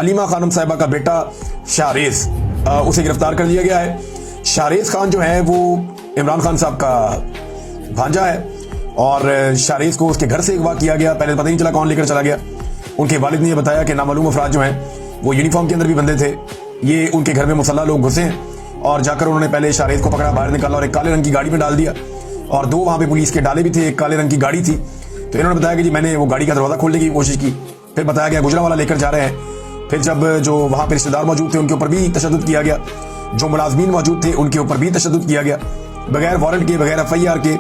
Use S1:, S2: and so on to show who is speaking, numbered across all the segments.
S1: अलीमा खानम साहिबा का बेटा शाहरेज, उसे गिरफ्तार कर लिया गया है। शाहरेज खान जो है वो इमरान खान साहब का भांजा है और शाहरेज को उसके घर से अगवा किया गया। पहले पता नहीं चला कौन लेकर चला गया। उनके वालिद ने यह बताया कि नामालूम अफराद जो हैं वो यूनिफॉर्म के अंदर भी बंदे थे। ये उनके घर में मुसल्ला लोग घुसे और जाकर उन्होंने पहले शाहरेज को पकड़ा, बाहर निकाला और एक काले रंग की गाड़ी में डाल दिया और 2 वहां पे पुलिस के डाले भी थे। एक काले रंग की गाड़ी थी। तो इन्होंने बताया कि जी मैंने वो गाड़ी का दरवाजा खोलने की कोशिश की। फिर बताया गया गुजरांवाला लेकर जा रहे हैं। फिर जब जो वहां पे रिश्तेदार मौजूद थे उनके ऊपर भी तशद्दुद किया गया, जो मुलाजमीन मौजूद थे उनके ऊपर भी तशद्दुद किया गया। बगैर वारंट के, बगैर FIR के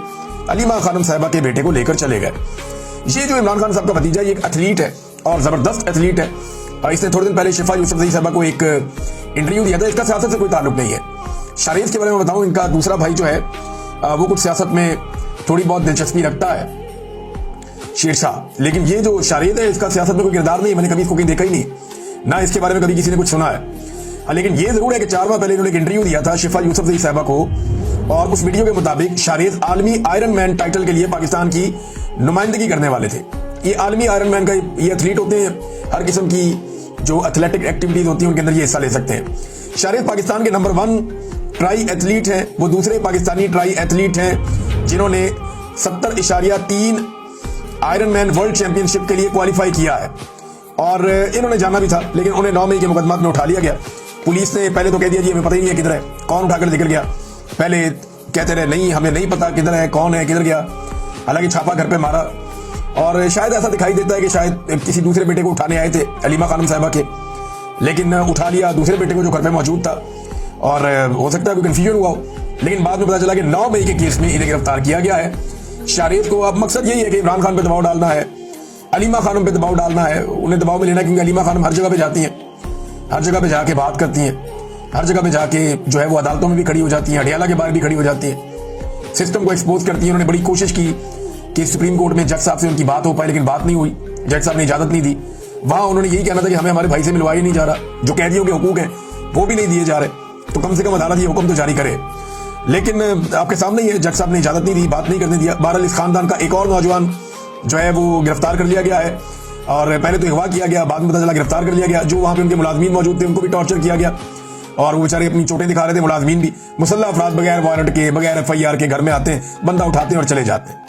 S1: अलीमा खानम साहिबा के बेटे को लेकर चले गए। ये जो इमरान खान साहब का भतीजा, ये एक एथलीट है और जबरदस्त एथलीट है। इसने थोड़े दिन पहले शिफा यूसुफजई साहिबा को एक इंटरव्यू दिया था। इसका सियासत से कोई ताल्लुक नहीं है। शाहरेज के बारे में बताऊं, इनका दूसरा भाई जो है वो कुछ सियासत में थोड़ी बहुत दिलचस्पी रखता है, शेरशाह। लेकिन ये जो शाहरेज है इसका सियासत में कोई किरदार नहीं, मैंने कभी इसको कहीं देखा ही नहीं, ना इसके बारे में कभी किसी ने कुछ सुना है। लेकिन ये जरूर है कि 4 माह पहले इन्होंने एक इंटरव्यू दिया था शिफा यूसुफजई साहिबा को और उस वीडियो के मुताबिक शाहरेज आलमी आयरन मैन टाइटल के लिए पाकिस्तान की नुमाइंदगी करने वाले थे। ये आलमी आयरन मैन का ये एथलीट होते हैं, हर किस्म की जो एथलेटिक एक्टिविटीज होती हैं उनके अंदर ये हिस्सा ले सकते हैं। शाहरेज पाकिस्तान के नंबर 1 ट्राई एथलीट हैं। वो दूसरे पाकिस्तानी ट्राई एथलीट हैं जिन्होंने 70.3 आयरन मैन वर्ल्ड चैंपियनशिप के लिए क्वालिफाई किया है और इन्होंने जाना भी था, लेकिन उन्हें 9 मई के मुकदमा में उठा लिया गया। पुलिस ने पहले तो कह दिया जी हमें पता ही नहीं है किधर है, कौन उठाकर निकल गया। पहले कहते रहे नहीं हमें नहीं पता किधर है, कौन है, किधर गया। हालांकि छापा घर पे मारा और शायद ऐसा दिखाई देता है कि शायद किसी दूसरे बेटे को उठाने आए थे अलीमा खानम साहिबा के, लेकिन उठा लिया दूसरे बेटे को जो घर पे मौजूद था और हो सकता है कोई कंफ्यूजन हुआ हो। लेकिन बाद में पता चला कि 9 मई के केस में इन्हें गिरफ्तार किया गया है। शाहरेज को अब मकसद यही है कि इमरान खान पे दबाव डालना है, अलीमा खानम पे दबाव डालना है, उन्हें दबाव में लेना, क्योंकि अलीमा खानम हर जगह पे जाती हैं, हर जगह पे जाके बात करती हैं, हर जगह पे जाके जो है वो अदालतों में भी खड़ी हो जाती हैं, अडियाला के बाहर भी खड़ी हो जाती हैं, सिस्टम को एक्सपोज करती हैं। उन्होंने बड़ी कोशिश की कि सुप्रीम कोर्ट में जज साहब से उनकी बात हो पाए, लेकिन बात नहीं हुई, जज साहब ने इजाजत नहीं दी। वहां उन्होंने यही कहना था कि हमें हमारे भाई से मिलवाया नहीं जा रहा, जो कैदियों के हुकूक हैं वो भी नहीं दिए जा रहे, तो कम से कम अदालत ये हुक्म तो जारी करे। लेकिन आपके सामने ही है, जज साहब ने इजाजत नहीं दी, बात नहीं करने दिया। बहरहाल इस खानदान का एक और नौजवान जो है वो गिरफ्तार कर लिया गया है और पहले तो अगवा किया गया, बाद में पता चला गिरफ्तार कर लिया गया। जो वहां पे उनके मुलाजमीन मौजूद थे उनको भी टॉर्चर किया गया और वो बेचारे अपनी चोटें दिखा रहे थे। मुलाजमीन भी मुसल्ला अफराद बगैर वारंट के, बगैर FIR के घर में आते हैं, बंदा उठाते हैं और चले जाते हैं।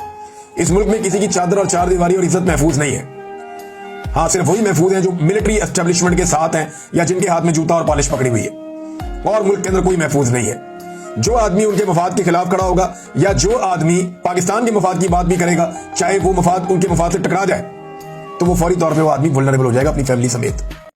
S1: इस मुल्क में किसी की चादर और चार दीवारी और इज्जत महफूज नहीं है। हाँ, सिर्फ वही महफूज हैं जो मिलिट्री एस्टेब्लिशमेंट के साथ हैं या जिनके हाथ में जूता और पॉलिश पकड़ी हुई है, और मुल्क के अंदर कोई महफूज नहीं है। जो आदमी उनके मफाद के खिलाफ खड़ा होगा या जो आदमी पाकिस्तान के मफाद की बात भी करेगा, चाहे वो मफाद उनके मफाद से टकरा जाए, तो वो फौरी तौर पे वो आदमी वल्नरेबल हो जाएगा अपनी फैमिली समेत।